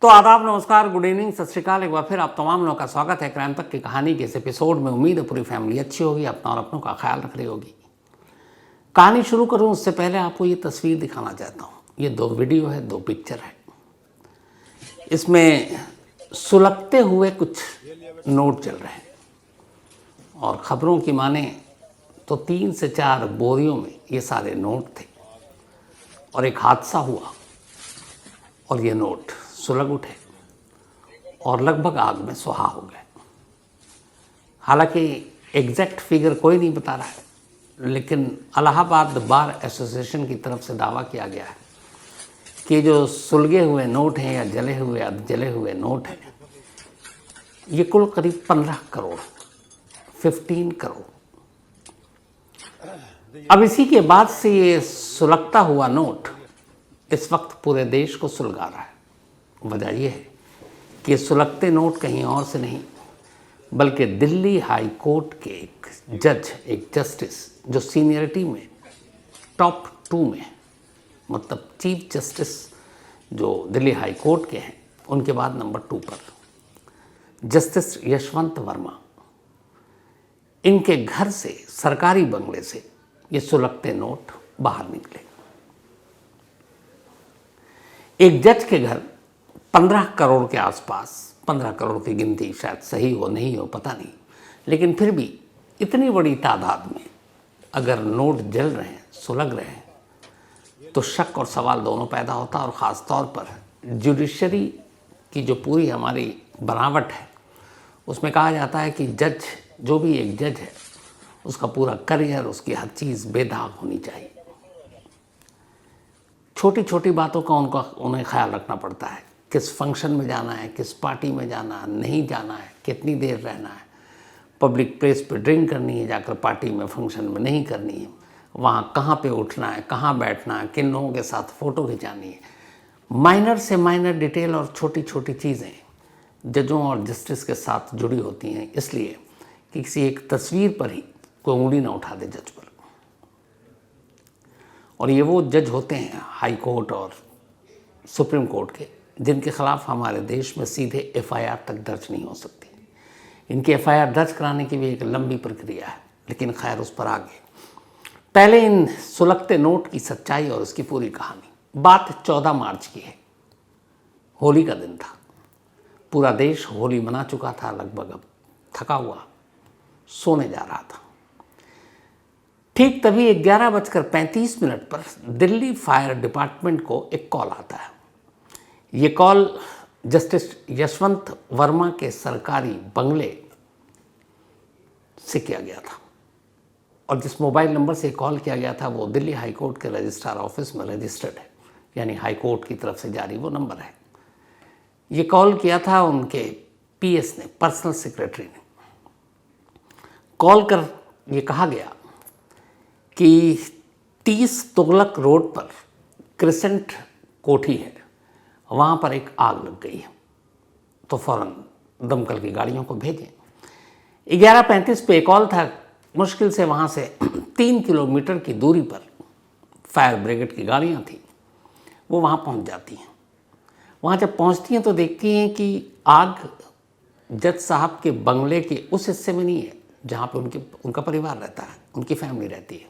तो आदाब, नमस्कार, गुड इवनिंग, सत श्रीकाल। एक बार फिर आप तमाम लोगों का स्वागत है क्राइम तक की कहानी के इस एपिसोड में। उम्मीद है पूरी फैमिली अच्छी होगी, अपना और अपनों का ख्याल रख रही होगी। कहानी शुरू करूं उससे पहले आपको ये तस्वीर दिखाना चाहता हूं। ये 2 वीडियो है, 2 पिक्चर है। इसमें सुलगते हुए कुछ नोट चल रहे हैं और ख़बरों की माने तो 3 से 4 बोरियों में ये सारे नोट थे और एक हादसा हुआ और ये नोट सुलग उठे और लगभग आग में सुहा हो गए। हालांकि एग्जैक्ट फिगर कोई नहीं बता रहा है, लेकिन इलाहाबाद बार एसोसिएशन की तरफ से दावा किया गया है कि जो सुलगे हुए नोट हैं या जले हुए नोट हैं, ये कुल करीब 15 करोड़ 15 करोड़। अब इसी के बाद से ये सुलगता हुआ नोट इस वक्त पूरे देश को सुलगा रहा है। वजह यह है कि सुलगते नोट कहीं और से नहीं बल्कि दिल्ली हाई कोर्ट के एक जज, एक जस्टिस जो सीनियरिटी में टॉप 2 में, मतलब चीफ जस्टिस जो दिल्ली हाई कोर्ट के हैं उनके बाद नंबर 2 पर जस्टिस यशवंत वर्मा, इनके घर से, सरकारी बंगले से ये सुलगते नोट बाहर निकले। एक जज के घर 15 करोड़ के आसपास, 15 करोड़ की गिनती शायद सही हो नहीं हो पता नहीं, लेकिन फिर भी इतनी बड़ी तादाद में अगर नोट जल रहे हैं, सुलग रहे हैं, तो शक और सवाल दोनों पैदा होता है। और ख़ास तौर पर जुडिशरी की जो पूरी हमारी बनावट है उसमें कहा जाता है कि जज, जो भी एक जज है, उसका पूरा करियर, उसकी हर चीज़ बेदाग होनी चाहिए। छोटी छोटी बातों का उन्हें ख्याल रखना पड़ता है। किस फंक्शन में जाना है, किस पार्टी में जाना, नहीं जाना है, कितनी देर रहना है, पब्लिक प्लेस पे ड्रिंक करनी है जाकर, पार्टी में, फंक्शन में नहीं करनी है, वहाँ कहाँ पे उठना है, कहाँ बैठना है, किन लोगों के साथ फ़ोटो खिंचानी है। माइनर से माइनर डिटेल और छोटी छोटी चीज़ें जजों और जस्टिस के साथ जुड़ी होती हैं, इसलिए कि किसी एक तस्वीर पर ही कोई उंगली ना उठा दे जज पर। और ये वो जज होते हैं हाई कोर्ट और सुप्रीम कोर्ट के, जिनके खिलाफ हमारे देश में सीधे एफआईआर तक दर्ज नहीं हो सकती। इनकी एफआईआर दर्ज कराने की भी एक लंबी प्रक्रिया है, लेकिन खैर उस पर आगे। पहले इन सुलगते नोट की सच्चाई और उसकी पूरी कहानी। बात 14 मार्च की है, होली का दिन था। पूरा देश होली मना चुका था लगभग, अब थका हुआ सोने जा रहा था। ठीक तभी 11:35 पर दिल्ली फायर डिपार्टमेंट को एक कॉल आता है। ये कॉल जस्टिस यशवंत वर्मा के सरकारी बंगले से किया गया था और जिस मोबाइल नंबर से कॉल किया गया था वो दिल्ली हाई कोर्ट के रजिस्ट्रार ऑफिस में रजिस्टर्ड है, यानी हाई कोर्ट की तरफ से जारी वो नंबर है। ये कॉल किया था उनके पीएस ने, पर्सनल सेक्रेटरी ने। कॉल कर ये कहा गया कि 30 तुगलक रोड पर क्रिसेंट कोठी है, वहाँ पर एक आग लग गई है, तो फ़ौरन दमकल की गाड़ियों को भेजें। 11:35 पे कॉल था। मुश्किल से वहाँ से 3 किलोमीटर की दूरी पर फायर ब्रिगेड की गाड़ियाँ थीं, वो वहाँ पहुँच जाती हैं। वहाँ जब पहुँचती हैं तो देखती हैं कि आग जज साहब के बंगले के उस हिस्से में नहीं है जहाँ पे उनका परिवार रहता है, उनकी फैमिली रहती है,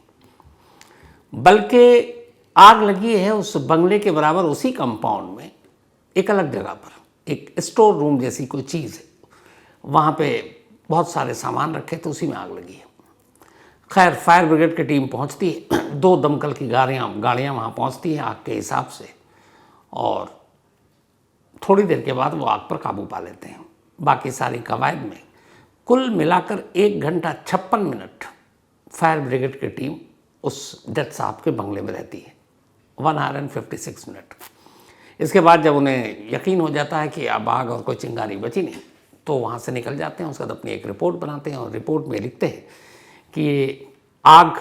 बल्कि आग लगी है उस बंगले के बराबर उसी कंपाउंड में एक अलग जगह पर, एक स्टोर रूम जैसी कोई चीज़ है। वहाँ पे बहुत सारे सामान रखे थे, उसी में आग लगी है। खैर फायर ब्रिगेड की टीम पहुँचती है, 2 दमकल की गाड़ियाँ वहाँ पहुँचती हैं आग के हिसाब से, और थोड़ी देर के बाद वो आग पर काबू पा लेते हैं। बाकी सारी कवायद में कुल मिलाकर 1 घंटा 56 मिनट फायर ब्रिगेड की टीम उस जज साहब के बंगले में रहती है, 1 आवर एंड 56 मिनट। इसके बाद जब उन्हें यकीन हो जाता है कि अब आग और कोई चिंगारी बची नहीं, तो वहाँ से निकल जाते हैं। उसके बाद अपनी एक रिपोर्ट बनाते हैं और रिपोर्ट में लिखते हैं कि आग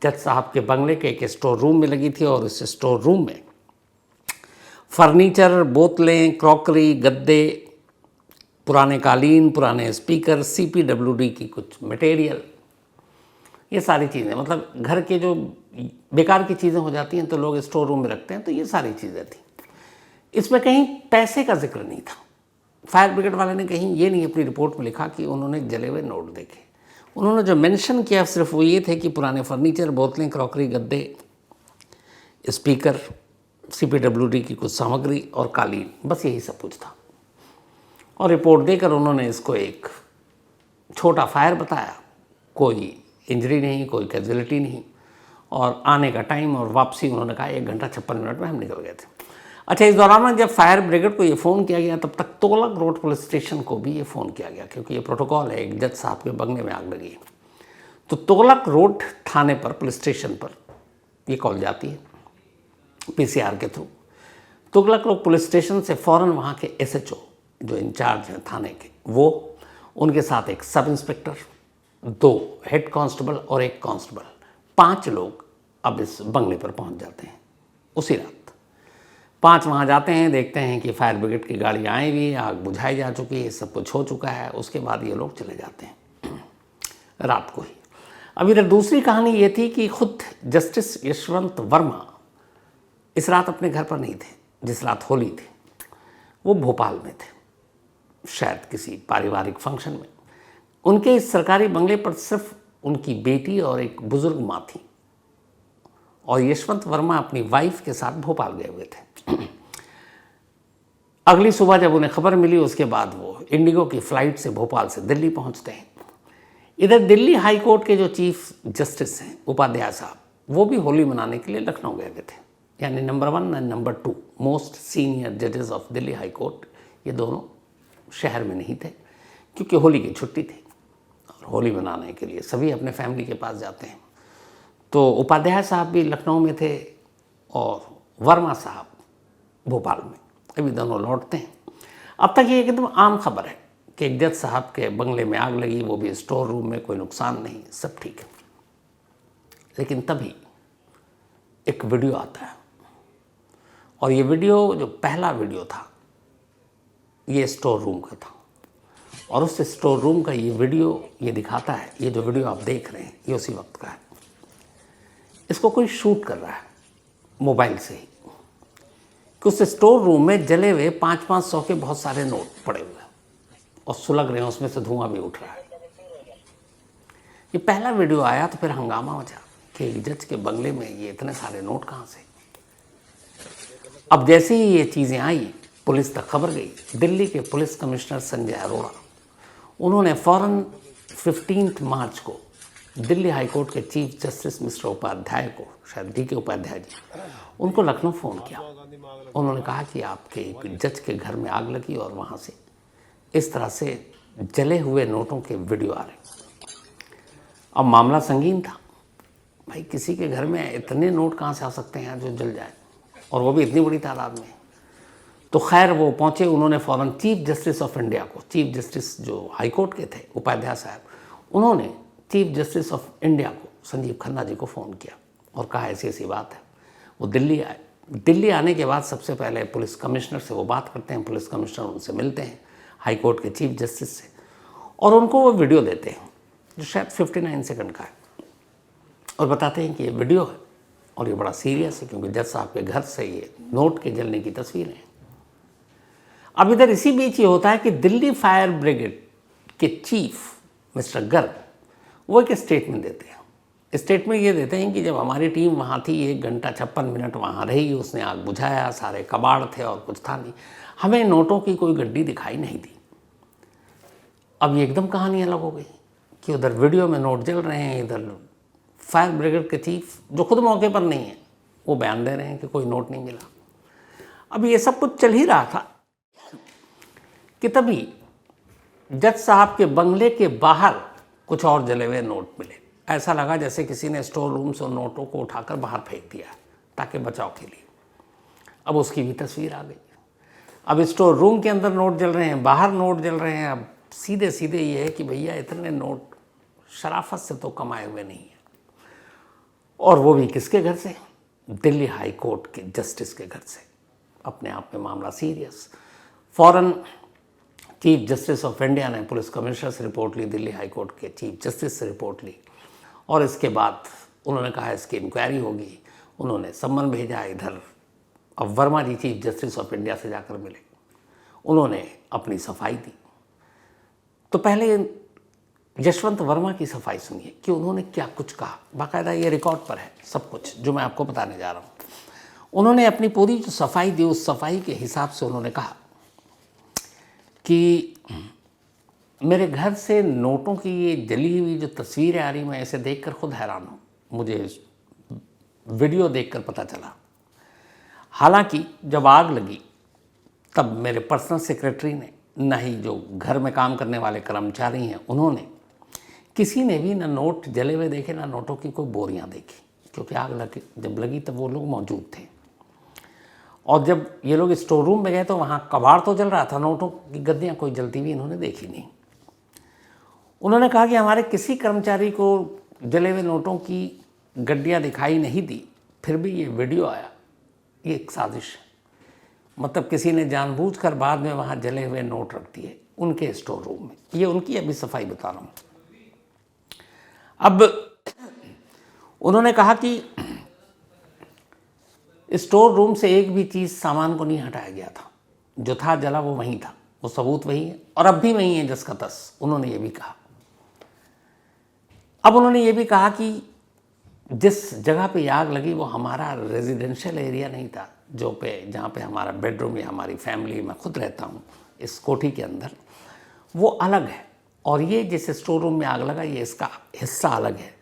जज साहब के बंगले के एक स्टोर रूम में लगी थी और उस स्टोर रूम में फर्नीचर, बोतलें, क्रॉकरी, गद्दे, पुराने कालीन, पुराने स्पीकर, CPWD की कुछ मटेरियल, ये सारी चीज़ें, मतलब घर के जो बेकार की चीज़ें हो जाती हैं तो लोग स्टोर रूम में रखते हैं, तो ये सारी चीज़ें थी। इसमें कहीं पैसे का जिक्र नहीं था। फायर ब्रिगेड वाले ने कहीं ये नहीं अपनी रिपोर्ट में लिखा कि उन्होंने जले हुए नोट देखे। उन्होंने जो मेंशन किया सिर्फ वो ये थे कि पुराने फर्नीचर, बोतलें, क्रॉकरी, गद्दे, स्पीकर, CPWD की कुछ सामग्री और कालीन, बस यही सब कुछ था। और रिपोर्ट देकर उन्होंने इसको एक छोटा फायर बताया, कोई इंजरी नहीं, कोई कैजुअलिटी नहीं, और आने का टाइम और वापसी उन्होंने कहा 1 घंटा 56 मिनट में हम निकल गए थे। अच्छा, इस दौरान में जब फायर ब्रिगेड को ये फ़ोन किया गया तब तक तुगलक रोड पुलिस स्टेशन को भी ये फ़ोन किया गया, क्योंकि ये प्रोटोकॉल है, एक जज साहब के बंगले में आग लगी। तो तुगलक रोड थाने पर, पुलिस स्टेशन पर ये कॉल जाती है PCR के through. Tughlaq road police station से फ़ौरन वहाँ के SHO जो इंचार्ज हैं थाने के, वो, उनके साथ एक सब इंस्पेक्टर, 2 हेड कांस्टेबल और 1 कांस्टेबल, 5 लोग अब इस बंगले पर पहुंच जाते हैं उसी रात। 5 वहाँ जाते हैं, देखते हैं कि फायर ब्रिगेड की गाड़ी आई हुई है, आग बुझाई जा चुकी है, सब कुछ हो चुका है। उसके बाद ये लोग चले जाते हैं रात को ही। अब इधर दूसरी कहानी ये थी कि खुद जस्टिस यशवंत वर्मा इस रात अपने घर पर नहीं थे। जिस रात होली थी वो भोपाल में थे, शायद किसी पारिवारिक फंक्शन में। उनके इस सरकारी बंगले पर सिर्फ उनकी बेटी और एक बुजुर्ग माँ थी, और यशवंत वर्मा अपनी वाइफ के साथ भोपाल गए हुए थे। अगली सुबह जब उन्हें खबर मिली, उसके बाद वो इंडिगो की फ़्लाइट से भोपाल से दिल्ली पहुंचते हैं। इधर दिल्ली हाई कोर्ट के जो चीफ जस्टिस हैं उपाध्याय साहब, वो भी होली मनाने के लिए लखनऊ गए हुए थे। यानी number 1 and number 2 most senior जजेस ऑफ दिल्ली हाई कोर्ट, ये दोनों शहर में नहीं थे, क्योंकि होली की छुट्टी थी और होली मनाने के लिए सभी अपने फैमिली के पास जाते हैं। तो उपाध्याय साहब भी लखनऊ में थे और वर्मा साहब भोपाल में। अभी दोनों लौटते हैं। अब तक ये एकदम आम खबर है कि एक जज साहब के बंगले में आग लगी, वो भी स्टोर रूम में, कोई नुकसान नहीं, सब ठीक है। लेकिन तभी एक वीडियो आता है, और ये वीडियो जो पहला वीडियो था ये स्टोर रूम का था, और उस स्टोर रूम का ये वीडियो ये दिखाता है, ये जो वीडियो आप देख रहे हैं ये उसी वक्त का है। इसको कोई शूट कर रहा है मोबाइल से ही, कि उस स्टोर रूम में जले हुए 500-500 के बहुत सारे नोट पड़े हुए हैं और सुलग रहे हैं, उसमें से धुआं भी उठ रहा है। ये पहला वीडियो आया तो फिर हंगामा मचा कि एक जज के बंगले में ये इतने सारे नोट कहाँ से। अब जैसे ही ये चीज़ें आई, पुलिस तक खबर गई। दिल्ली के पुलिस कमिश्नर संजय अरोड़ा, उन्होंने फ़ौरन 15 मार्च को दिल्ली हाई कोर्ट के चीफ जस्टिस मिस्टर उपाध्याय को, शायद DK उपाध्याय जी, उनको लखनऊ फ़ोन किया। उन्होंने कहा कि आपके एक जज के घर में आग लगी और वहाँ से इस तरह से जले हुए नोटों के वीडियो आ रहे। अब मामला संगीन था भाई, किसी के घर में इतने नोट कहाँ से आ सकते हैं जो जल जाए, और वो भी इतनी बड़ी तादाद में। तो खैर वो पहुँचे, उन्होंने फ़ौरन चीफ जस्टिस ऑफ इंडिया को, चीफ जस्टिस जो हाई कोर्ट के थे उपाध्याय साहब, उन्होंने चीफ जस्टिस ऑफ इंडिया को संजीव खन्ना जी को फ़ोन किया और कहा ऐसी ऐसी बात है। वो दिल्ली आए। दिल्ली आने के बाद सबसे पहले पुलिस कमिश्नर से वो बात करते हैं, पुलिस कमिश्नर उनसे मिलते हैं हाई कोर्ट के चीफ जस्टिस से, और उनको वो वीडियो देते हैं जो शायद 59 सेकंड का है, और बताते हैं कि ये वीडियो है और ये बड़ा सीरियस है, क्योंकि जज साहब के घर से ये नोट के जलने की तस्वीरें हैं। अब इधर इसी बीच ये होता है कि दिल्ली फायर ब्रिगेड के चीफ मिस्टर गर्ग वो एक स्टेटमेंट देते हैं। स्टेटमेंट ये देते हैं कि जब हमारी टीम वहाँ थी 1 घंटा 56 मिनट वहाँ रही, उसने आग बुझाया, सारे कबाड़ थे और कुछ था नहीं, हमें नोटों की कोई गड्डी दिखाई नहीं दी। अब ये एकदम कहानी अलग हो गई कि उधर वीडियो में नोट जल रहे हैं, इधर फायर ब्रिगेड के चीफ जो खुद मौके पर नहीं है वो बयान दे रहे हैं कि कोई नोट नहीं मिला। अब ये सब कुछ चल ही रहा था कि तभी जज साहब के बंगले के बाहर कुछ और जले हुए नोट मिले। ऐसा लगा जैसे किसी ने स्टोर रूम से उन नोटों को उठाकर बाहर फेंक दिया ताकि बचाव के लिए। अब उसकी भी तस्वीर आ गई। अब स्टोर रूम के अंदर नोट जल रहे हैं, बाहर नोट जल रहे हैं। अब सीधे सीधे ये है कि भैया इतने नोट शराफत से तो कमाए हुए नहीं है, और वो भी किसके घर से? दिल्ली हाई कोर्ट के जस्टिस के घर से। अपने आप में मामला सीरियस। फ़ौरन चीफ जस्टिस ऑफ इंडिया ने पुलिस कमिश्नर से रिपोर्ट ली, दिल्ली हाई कोर्ट के चीफ जस्टिस से रिपोर्ट ली, और इसके बाद उन्होंने कहा इसकी इंक्वायरी होगी। उन्होंने सम्मन भेजा, इधर अब वर्मा जी चीफ जस्टिस ऑफ इंडिया से जाकर मिले, उन्होंने अपनी सफाई दी। तो पहले यशवंत वर्मा की सफाई सुनिए कि उन्होंने क्या कुछ कहा। बाकायदा ये रिकॉर्ड पर है सब कुछ जो मैं आपको बताने जा रहा हूँ। उन्होंने अपनी पूरी जो सफाई दी, उस सफाई के हिसाब से उन्होंने कहा कि मेरे घर से नोटों की ये जली हुई जो तस्वीरें आ रही, मैं इसे देखकर खुद हैरान हूँ। मुझे वीडियो देखकर पता चला। हालांकि जब आग लगी तब मेरे पर्सनल सेक्रेटरी ने, न ही जो घर में काम करने वाले कर्मचारी हैं उन्होंने, किसी ने भी ना नोट जले हुए देखे, ना नोटों की कोई बोरियां देखी, क्योंकि आग जब लगी तब वो लोग मौजूद थे। और जब ये लोग स्टोर रूम में गए तो वहाँ कबाड़ तो जल रहा था, नोटों की गद्दियाँ कोई जलती हुई इन्होंने देखी नहीं। उन्होंने कहा कि हमारे किसी कर्मचारी को जले हुए नोटों की गड्डियाँ दिखाई नहीं दी, फिर भी ये वीडियो आया, ये एक साजिश है। मतलब किसी ने जानबूझकर बाद में वहाँ जले हुए नोट रख दिए उनके स्टोर रूम में। ये उनकी अभी सफाई बता रहा हूँ। अब उन्होंने कहा कि स्टोर रूम से एक भी चीज़ सामान को नहीं हटाया गया था, जो था जला वो वहीं था, वो सबूत वही है और अब भी वही है जस का तस। उन्होंने ये भी कहा। अब उन्होंने ये भी कहा कि जिस जगह पे आग लगी वो हमारा रेजिडेंशियल एरिया नहीं था, जहाँ पे हमारा बेडरूम या हमारी फैमिली, मैं खुद रहता हूँ इस कोठी के अंदर, वो अलग है। और ये जिस स्टोर रूम में आग लगा ये इसका हिस्सा अलग है।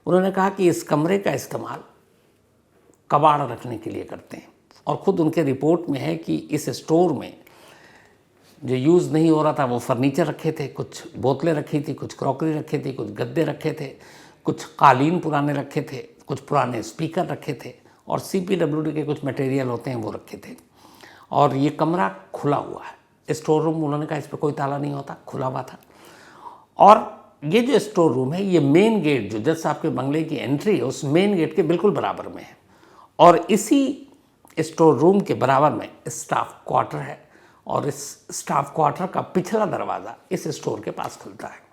उन्होंने कहा कि इस कमरे का इस्तेमाल कबाड़ रखने के लिए करते हैं। और ख़ुद उनके रिपोर्ट में है कि इस स्टोर में जो यूज़ नहीं हो रहा था वो फर्नीचर रखे थे, कुछ बोतलें रखी थी, कुछ क्रॉकरी रखे थे, कुछ गद्दे रखे थे, कुछ कालीन पुराने रखे थे, कुछ पुराने स्पीकर रखे थे और CPWD के कुछ मटेरियल होते हैं वो रखे थे। और ये कमरा खुला हुआ है। स्टोर रूम, उन्होंने कहा इस पर कोई ताला नहीं होता, खुला हुआ था। और ये जो स्टोर रूम है ये मेन गेट जो जज साहब के बंगले की एंट्री है उस मेन गेट के बिल्कुल बराबर में है। और इसी स्टोर रूम के बराबर में स्टाफ क्वार्टर है और इस स्टाफ क्वार्टर का पिछला दरवाज़ा इस स्टोर के पास खुलता है।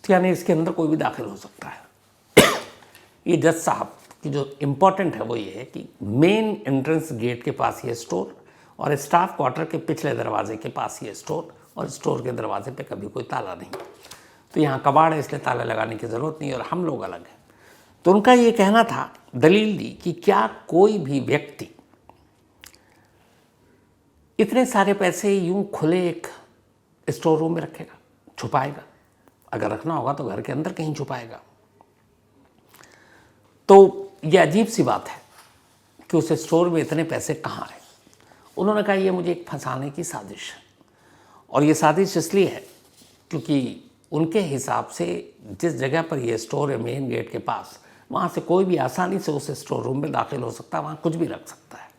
तो यानी इसके अंदर कोई भी दाखिल हो सकता है। ये जज साहब की जो इम्पोर्टेंट है वो ये है कि मेन एंट्रेंस गेट के पास ये स्टोर और स्टाफ क्वार्टर के पिछले दरवाजे के पास ये स्टोर, और स्टोर के दरवाजे पे कभी कोई ताला नहीं। तो यहाँ कबाड़ है इसलिए ताला लगाने की ज़रूरत नहीं और हम लोग अलग हैं। तो उनका ये कहना था, दलील दी कि क्या कोई भी व्यक्ति इतने सारे पैसे यूं खुले एक स्टोर रूम में रखेगा, छुपाएगा? अगर रखना होगा तो घर के अंदर कहीं छुपाएगा। तो ये अजीब सी बात है कि उस स्टोर में इतने पैसे कहाँ हैं। उन्होंने कहा ये मुझे एक फंसाने की साजिश है। और ये साजिश इसलिए है क्योंकि उनके हिसाब से जिस जगह पर ये स्टोर है मेन गेट के पास, वहाँ से कोई भी आसानी से उस स्टोर रूम में दाखिल हो सकता है, वहाँ कुछ भी रख सकता है।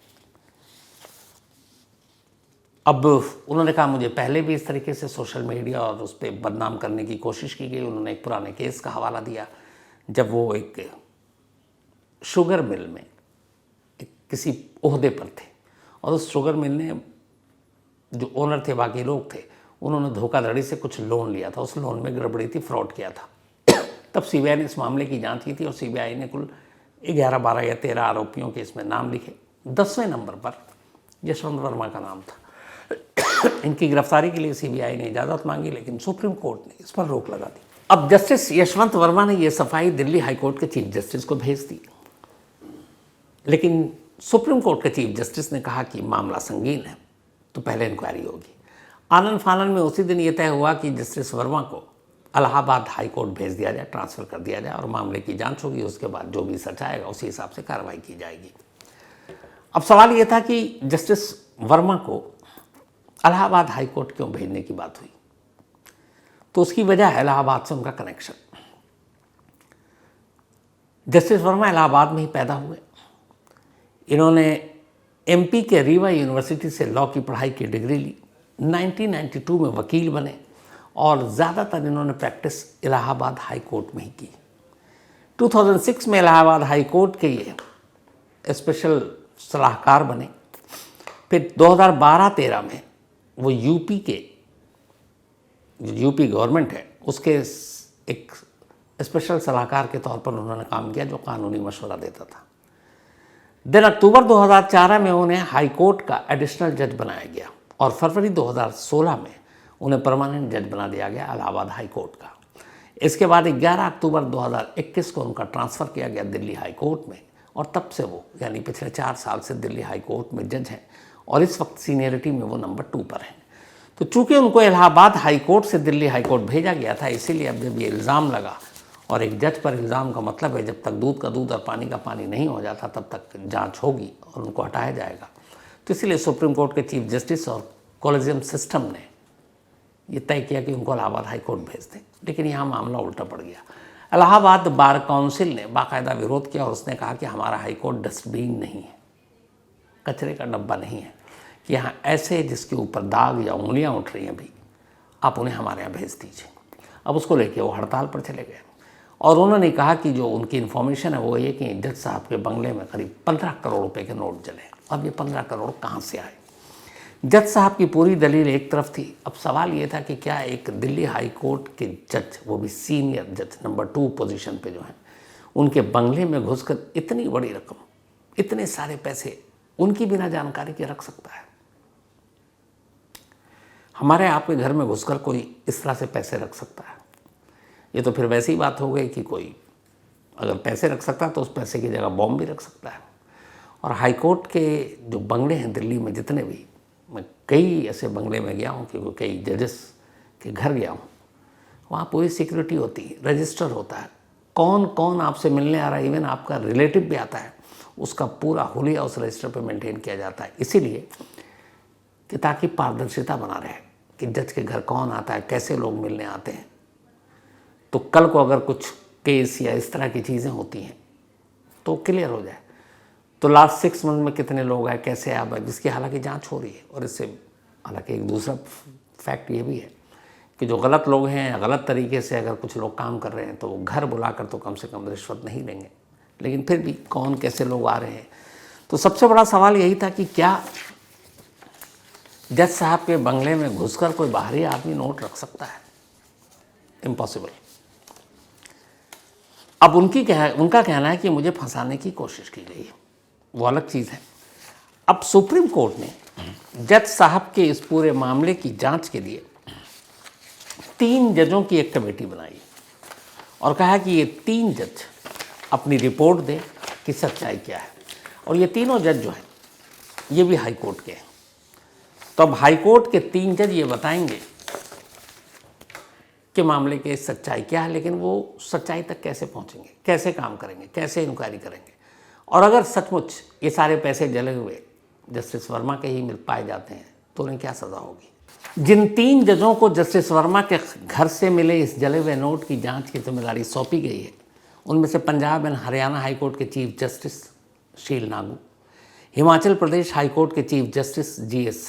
अब उन्होंने कहा मुझे पहले भी इस तरीके से सोशल मीडिया और उस पर बदनाम करने की कोशिश की गई। उन्होंने एक पुराने केस का हवाला दिया जब वो एक शुगर मिल में किसी ओहदे पर थे और उस शुगर मिल ने जो ओनर थे, बाकी लोग थे, उन्होंने धोखाधड़ी से कुछ लोन लिया था, उस लोन में गड़बड़ी थी, फ्रॉड किया था। तब CBI ने इस मामले की जांच की थी और CBI ने कुल 11, 12 या 13 आरोपियों के इसमें नाम लिखे। 10वें नंबर पर यशवंत वर्मा का नाम था। इनकी गिरफ्तारी के लिए CBI ने इजाज़त मांगी लेकिन सुप्रीम कोर्ट ने इस पर रोक लगा दी। अब जस्टिस यशवंत वर्मा ने यह सफाई दिल्ली हाईकोर्ट के चीफ जस्टिस को भेज दी, लेकिन सुप्रीम कोर्ट के चीफ जस्टिस ने कहा कि मामला संगीन है तो पहले इंक्वायरी होगी। आनन फानन में उसी दिन ये तय हुआ कि जस्टिस वर्मा को इलाहाबाद हाई कोर्ट भेज दिया जाए, ट्रांसफ़र कर दिया जाए और मामले की जांच होगी। उसके बाद जो भी सच आएगा उसी हिसाब से कार्रवाई की जाएगी। अब सवाल ये था कि जस्टिस वर्मा को इलाहाबाद हाई कोर्ट क्यों भेजने की बात हुई। तो उसकी वजह है इलाहाबाद से उनका कनेक्शन। जस्टिस वर्मा इलाहाबाद में ही पैदा हुए। इन्होंने MP के रीवा यूनिवर्सिटी से लॉ की पढ़ाई की डिग्री ली। 1992 में वकील बने और ज़्यादातर इन्होंने प्रैक्टिस इलाहाबाद हाई कोर्ट में ही की। 2006 में इलाहाबाद हाई कोर्ट के ये स्पेशल सलाहकार बने। फिर 2012-13 में वो यूपी के यूपी गवर्नमेंट है उसके एक स्पेशल सलाहकार के तौर पर उन्होंने काम किया जो कानूनी मशवरा देता था। देन अक्टूबर 2004 में उन्हें हाई कोर्ट का एडिशनल जज बनाया गया और फरवरी 2016 में उन्हें परमानेंट जज बना दिया गया इलाहाबाद हाई कोर्ट का। इसके बाद 11 अक्टूबर 2021 को उनका ट्रांसफ़र किया गया दिल्ली हाई कोर्ट में और तब से वो यानी पिछले 4 साल से दिल्ली हाई कोर्ट में जज हैं और इस वक्त सीनियरिटी में वो नंबर 2 पर हैं। तो चूंकि उनको इलाहाबाद हाई कोर्ट से दिल्ली हाई कोर्ट भेजा गया था, इसीलिए अब जब ये इल्ज़ाम लगा, और एक जज पर इल्ज़ाम का मतलब है जब तक दूध का दूध और पानी का पानी नहीं हो जाता तब तक जांच होगी और उनको हटाया जाएगा। तो इसलिए सुप्रीम कोर्ट के चीफ जस्टिस और कॉलेजियम सिस्टम ने ये तय किया कि उनको इलाहाबाद हाई कोर्ट भेज दें। लेकिन यहाँ मामला उल्टा पड़ गया। इलाहाबाद बार काउंसिल ने बाकायदा विरोध किया और उसने कहा कि हमारा हाई कोर्ट डस्टबिन नहीं है, कचरे का डब्बा नहीं है, कि यहाँ ऐसे जिसके ऊपर दाग या उंगलियाँ उठ रही हैं भी, आप उन्हें हमारे यहाँ भेज दीजिए। अब उसको लेके वो हड़ताल पर चले गए और उन्होंने कहा कि जो उनकी इन्फॉर्मेशन है वो ये कि जज साहब के बंगले में करीब 15 करोड़ रुपए के नोट जले। अब ये 15 करोड़ कहाँ से आए? जज साहब की पूरी दलील एक तरफ थी। अब सवाल ये था कि क्या एक दिल्ली हाई कोर्ट के जज, वो भी सीनियर जज नंबर 2 पोजीशन पे जो हैं, उनके बंगले में घुसकर इतनी बड़ी रकम, इतने सारे पैसे उनकी बिना जानकारी के रख सकता है? हमारे आपके घर में घुसकर कोई इस तरह से पैसे रख सकता है? ये तो फिर वैसी बात हो गई कि कोई अगर पैसे रख सकता है तो उस पैसे की जगह बॉम्ब भी रख सकता है। और हाई कोर्ट के जो बंगले हैं दिल्ली में जितने भी, मैं कई ऐसे बंगले में गया हूँ, क्योंकि कई जजेस के घर गया हूँ, वहाँ पूरी सिक्योरिटी होती है, रजिस्टर होता है, कौन कौन आपसे मिलने आ रहा है, इवन आपका रिलेटिव भी आता है, उसका पूरा हुलिया उस रजिस्टर पे मेंटेन किया जाता है। इसीलिए कि ताकि पारदर्शिता बना रहे कि जज के घर कौन आता है, कैसे लोग मिलने आते हैं। तो कल को अगर कुछ केस या इस तरह की चीज़ें होती हैं तो क्लियर हो जाए। तो लास्ट 6 मंथ में कितने लोग आए, कैसे आए, जिसकी हालांकि जांच हो रही है। और इससे हालांकि एक दूसरा फैक्ट ये भी है कि जो गलत लोग हैं, गलत तरीके से अगर कुछ लोग काम कर रहे हैं तो वो घर बुलाकर तो कम से कम रिश्वत नहीं लेंगे, लेकिन फिर भी कौन कैसे लोग आ रहे हैं। तो सबसे बड़ा सवाल यही था कि क्या जज साहब के बंगले में घुसकर कोई बाहरी आदमी नोट रख सकता है? इम्पॉसिबल। अब उनका कहना है कि मुझे फंसाने की कोशिश की गई है, वो अलग चीज़ है। अब सुप्रीम कोर्ट ने जज साहब के इस पूरे मामले की जांच के लिए 3 जजों की एक कमेटी बनाई और कहा कि ये 3 जज अपनी रिपोर्ट दें कि सच्चाई क्या है। और ये तीनों जज जो हैं ये भी हाई कोर्ट के हैं। तो अब हाई कोर्ट के 3 जज ये बताएंगे कि मामले की सच्चाई क्या है, लेकिन वो सच्चाई तक कैसे पहुंचेंगे, कैसे काम करेंगे, कैसे इंक्वायरी करेंगे। और अगर सचमुच ये सारे पैसे जले हुए जस्टिस वर्मा के ही मिल पाए जाते हैं तो उन्हें क्या सज़ा होगी? जिन 3 जजों को जस्टिस वर्मा के घर से मिले इस जले हुए नोट की जांच की जिम्मेदारी सौंपी गई है, उनमें से Punjab and Haryana high court के चीफ जस्टिस शील नागू, हिमाचल प्रदेश हाई कोर्ट के चीफ जस्टिस GS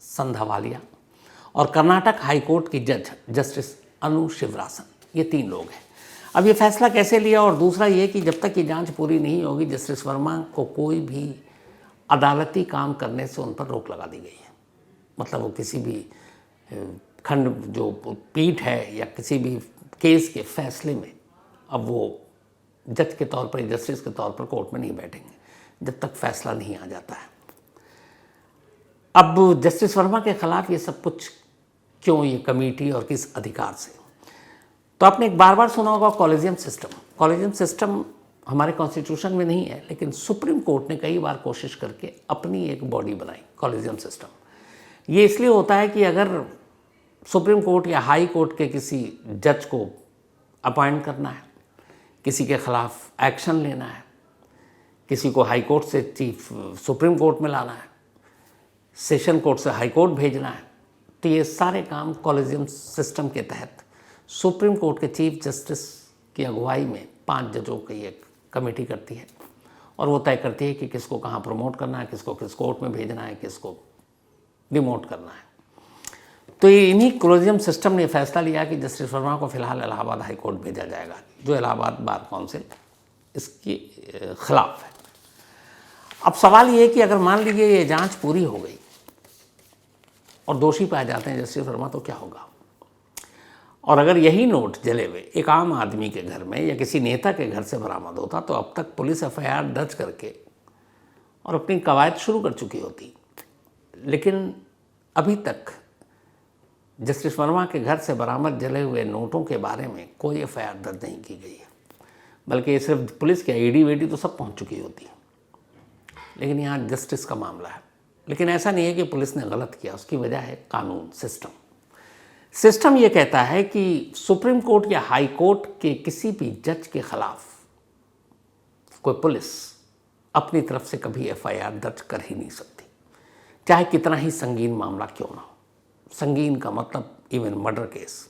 संधावालिया और कर्नाटक हाई कोर्ट की जज जस्टिस अनु शिवरासन, ये 3 लोग हैं। अब ये फैसला कैसे लिया? और दूसरा ये कि जब तक ये जांच पूरी नहीं होगी जस्टिस वर्मा को कोई भी अदालती काम करने से उन पर रोक लगा दी गई है। मतलब वो किसी भी खंड जो पीठ है या किसी भी केस के फैसले में अब वो जज के तौर पर, जस्टिस के तौर पर कोर्ट में नहीं बैठेंगे जब तक फैसला नहीं आ जाता है। अब जस्टिस वर्मा के खिलाफ ये सब कुछ क्यों, ये कमेटी और किस अधिकार से? तो आपने एक बार सुना होगा कॉलेजियम सिस्टम। कॉलेजियम सिस्टम हमारे कॉन्स्टिट्यूशन में नहीं है, लेकिन सुप्रीम कोर्ट ने कई बार कोशिश करके अपनी एक बॉडी बनाई, कॉलेजियम सिस्टम। ये इसलिए होता है कि अगर सुप्रीम कोर्ट या हाई कोर्ट के किसी जज को अपॉइंट करना है, किसी के खिलाफ एक्शन लेना है, किसी को हाई कोर्ट से चीफ सुप्रीम कोर्ट में लाना है, सेशन कोर्ट से हाई कोर्ट भेजना है, तो ये सारे काम कॉलेजियम सिस्टम के तहत सुप्रीम कोर्ट के चीफ जस्टिस की अगुवाई में 5 जजों की एक कमेटी करती है और वो तय करती है कि किसको कहाँ प्रमोट करना है, किसको किस कोर्ट में भेजना है, किसको डिमोट करना है। तो ये इन्हीं कॉलेजियम सिस्टम ने फैसला लिया कि जस्टिस वर्मा को फिलहाल इलाहाबाद हाई कोर्ट भेजा जाएगा, जो इलाहाबाद बार काउंसिल इसके खिलाफ है। अब सवाल ये है कि अगर मान लीजिए ये जांच पूरी हो गई और दोषी पाए जाते हैं जस्टिस वर्मा, तो क्या होगा? और अगर यही नोट जले हुए एक आम आदमी के घर में या किसी नेता के घर से बरामद होता तो अब तक पुलिस FIR दर्ज करके और अपनी कवायद शुरू कर चुकी होती। लेकिन अभी तक जस्टिस वर्मा के घर से बरामद जले हुए नोटों के बारे में कोई एफआईआर दर्ज नहीं की गई है, बल्कि ये सिर्फ पुलिस के ईडी वीडी तो सब पहुंच चुकी होती है। लेकिन यहाँ जस्टिस का मामला है। लेकिन ऐसा नहीं है कि पुलिस ने गलत किया, उसकी वजह है कानून, सिस्टम ये कहता है कि सुप्रीम कोर्ट या हाई कोर्ट के किसी भी जज के खिलाफ कोई पुलिस अपनी तरफ से कभी एफआईआर दर्ज कर ही नहीं सकती, चाहे कितना ही संगीन मामला क्यों ना हो। संगीन का मतलब इवन मर्डर केस।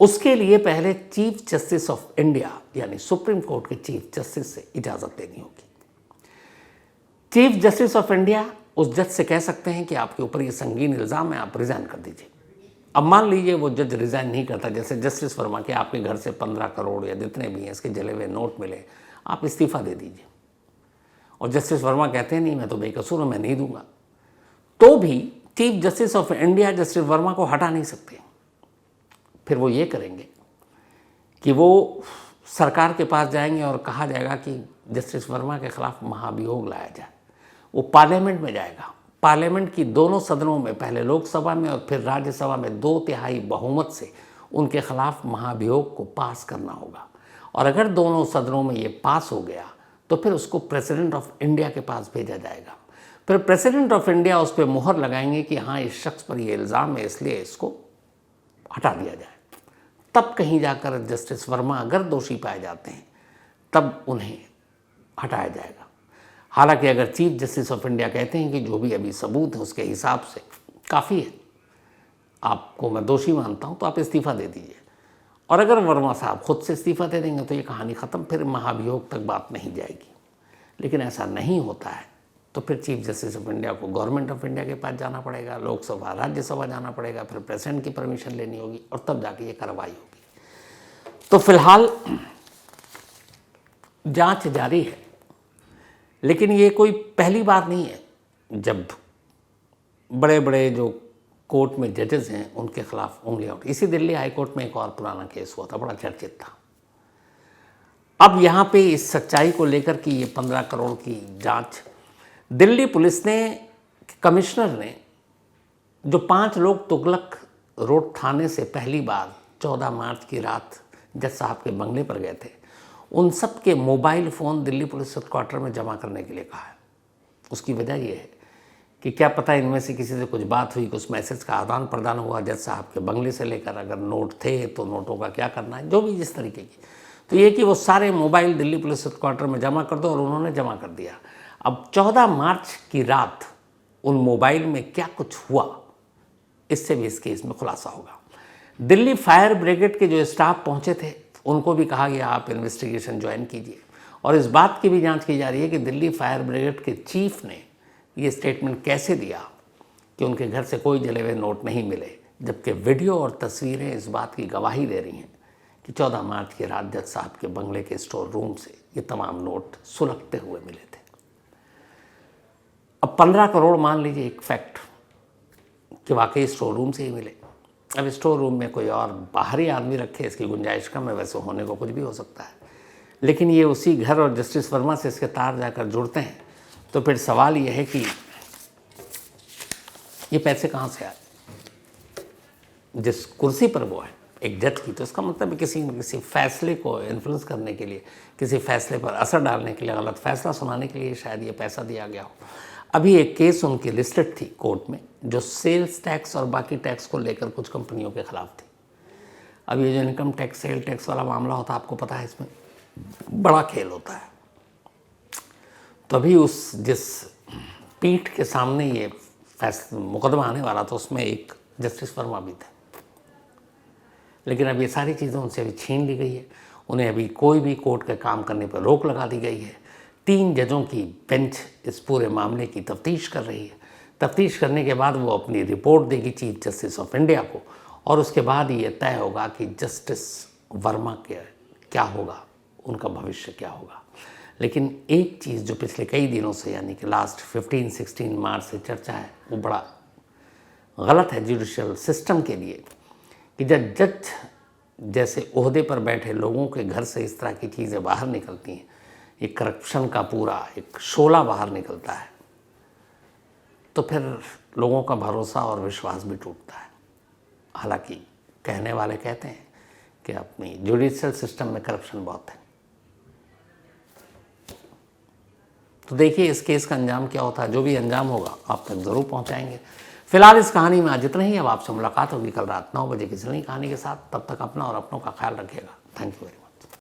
उसके लिए पहले चीफ जस्टिस ऑफ इंडिया यानी सुप्रीम कोर्ट के चीफ जस्टिस से इजाज़त लेनी होगी। चीफ जस्टिस ऑफ इंडिया उस जज से कह सकते हैं कि आपके ऊपर ये संगीन इल्ज़ाम है, आप रिज़ाइन कर दीजिए। अब मान लीजिए वो जज रिज़ाइन नहीं करता, जैसे जस्टिस वर्मा के आपके घर से 15 करोड़ या जितने भी हैं इसके जले हुए नोट मिले, आप इस्तीफ़ा दे दीजिए। और जस्टिस वर्मा कहते हैं नहीं, मैं तो बेकसूर हूँ, मैं नहीं दूंगा, तो भी chief justice of India justice Verma को हटा नहीं सकते। फिर वो ये करेंगे कि वो सरकार के पास जाएंगे और कहा जाएगा कि जस्टिस वर्मा के खिलाफ महाभियोग लाया जाए। वो पार्लियामेंट में जाएगा, पार्लियामेंट की दोनों सदनों में, पहले लोकसभा में और फिर राज्यसभा में 2/3 बहुमत से उनके खिलाफ महाभियोग को पास करना होगा। और अगर दोनों सदनों में ये पास हो गया तो फिर उसको प्रेसिडेंट ऑफ इंडिया के पास भेजा जाएगा। फिर प्रेसिडेंट ऑफ इंडिया उस पर मुहर लगाएंगे कि हाँ इस शख्स पर ये इल्ज़ाम है, इसलिए इसको हटा दिया जाए। तब कहीं जाकर जस्टिस वर्मा अगर दोषी पाए जाते हैं तब उन्हें हटाया जाएगा। हालांकि अगर चीफ जस्टिस ऑफ इंडिया कहते हैं कि जो भी अभी सबूत है उसके हिसाब से काफ़ी है, आपको मैं दोषी मानता हूं, तो आप इस्तीफ़ा दे दीजिए। और अगर वर्मा साहब खुद से इस्तीफ़ा दे देंगे तो ये कहानी ख़त्म, फिर महाभियोग तक बात नहीं जाएगी। लेकिन ऐसा नहीं होता है तो फिर चीफ जस्टिस ऑफ इंडिया को गवर्नमेंट ऑफ इंडिया के पास जाना पड़ेगा, लोकसभा राज्यसभा जाना पड़ेगा, फिर प्रेसिडेंट की परमिशन लेनी होगी और तब जाके ये कार्रवाई होगी। तो फिलहाल जांच जारी है, लेकिन ये कोई पहली बार नहीं है जब बड़े बड़े जो कोर्ट में जजेस हैं उनके खिलाफ उंगलियां उठी। इसी दिल्ली हाई कोर्ट में एक और पुराना केस हुआ था, बड़ा चर्चित था। अब यहाँ पे इस सच्चाई को लेकर कि ये 15 करोड़ की जांच, दिल्ली पुलिस ने, कमिश्नर ने, जो 5 लोग तुगलक रोड थाने से पहली बार 14 मार्च की रात जज साहब के बंगले पर गए थे, उन सब के mobile phone Delhi police headquarter में जमा करने के लिए कहा है। उसकी वजह यह है कि क्या पता इनमें से किसी से कुछ बात हुई, कुछ मैसेज का आदान प्रदान हुआ जज साहब के बंगले से लेकर, अगर नोट थे तो नोटों का क्या करना है, जो भी जिस तरीके की। तो ये कि वो सारे मोबाइल दिल्ली पुलिस हेडक्वार्टर में जमा कर दो, और उन्होंने जमा कर दिया। अब 14 मार्च की रात उन मोबाइल में क्या कुछ हुआ, इससे भी इस केस में खुलासा होगा। दिल्ली फायर ब्रिगेड के जो स्टाफ पहुंचे थे उनको भी कहा गया आप इन्वेस्टिगेशन ज्वाइन कीजिए। और इस बात की भी जांच की जा रही है कि दिल्ली फायर ब्रिगेड के चीफ ने ये स्टेटमेंट कैसे दिया कि उनके घर से कोई जले हुए नोट नहीं मिले, जबकि वीडियो और तस्वीरें इस बात की गवाही दे रही हैं कि 14 मार्च की रात जज साहब के बंगले के स्टोर रूम से ये तमाम नोट सुलगते हुए मिले थे। अब 15 करोड़ मान लीजिए एक फैक्ट कि वाकई स्टोर रूम से ही मिले। अब स्टोर रूम में कोई और बाहरी आदमी रखे इसकी गुंजाइश कम है, वैसे होने को कुछ भी हो सकता है, लेकिन ये उसी घर और जस्टिस वर्मा से इसके तार जाकर जुड़ते हैं। तो फिर सवाल ये है कि ये पैसे कहाँ से आए। जिस कुर्सी पर वो है एक जज की, तो इसका मतलब किसी न किसी फैसले को इन्फ्लुएंस करने के लिए, किसी फैसले पर असर डालने के लिए, गलत फैसला सुनाने के लिए शायद ये पैसा दिया गया हो। अभी एक केस उनकी लिस्टेड थी कोर्ट में जो सेल्स टैक्स और बाकी टैक्स को लेकर कुछ कंपनियों के खिलाफ थी। अब ये जो इनकम टैक्स, सेल टैक्स वाला मामला होता है, आपको पता है इसमें बड़ा खेल होता है। तो अभी उस जिस पीठ के सामने ये मुकदमा आने वाला था उसमें एक जस्टिस वर्मा भी थे, लेकिन अब ये सारी चीज़ें उनसे अभी छीन ली गई है। उन्हें अभी कोई भी कोर्ट के काम करने पर रोक लगा दी गई है। 3 जजों की बेंच इस पूरे मामले की तफ्तीश कर रही है। तफ्तीश करने के बाद वो अपनी रिपोर्ट देगी चीफ जस्टिस ऑफ इंडिया को, और उसके बाद ये तय होगा कि जस्टिस वर्मा के क्या होगा, उनका भविष्य क्या होगा। लेकिन एक चीज़ जो पिछले कई दिनों से, यानी कि लास्ट 15-16 मार्च से चर्चा है, वो बड़ा गलत है जुडिशियल सिस्टम के लिए कि जब जज जैसे ओहदे पर बैठे लोगों के घर से इस तरह की चीज़ें बाहर निकलती हैं, ये करप्शन का पूरा एक शोला बाहर निकलता है तो फिर लोगों का भरोसा और विश्वास भी टूटता है। हालांकि कहने वाले कहते हैं कि अपनी जुडिशियल सिस्टम में करप्शन बहुत है। तो देखिए इस केस का अंजाम क्या होता है। जो भी अंजाम होगा आप तक ज़रूर पहुंचाएंगे। फिलहाल इस कहानी में आज इतना ही। अब आपसे मुलाकात होगी कल रात 9 बजे किसी नई कहानी के साथ। तब तक अपना और अपनों का ख्याल रखिएगा। Thank you.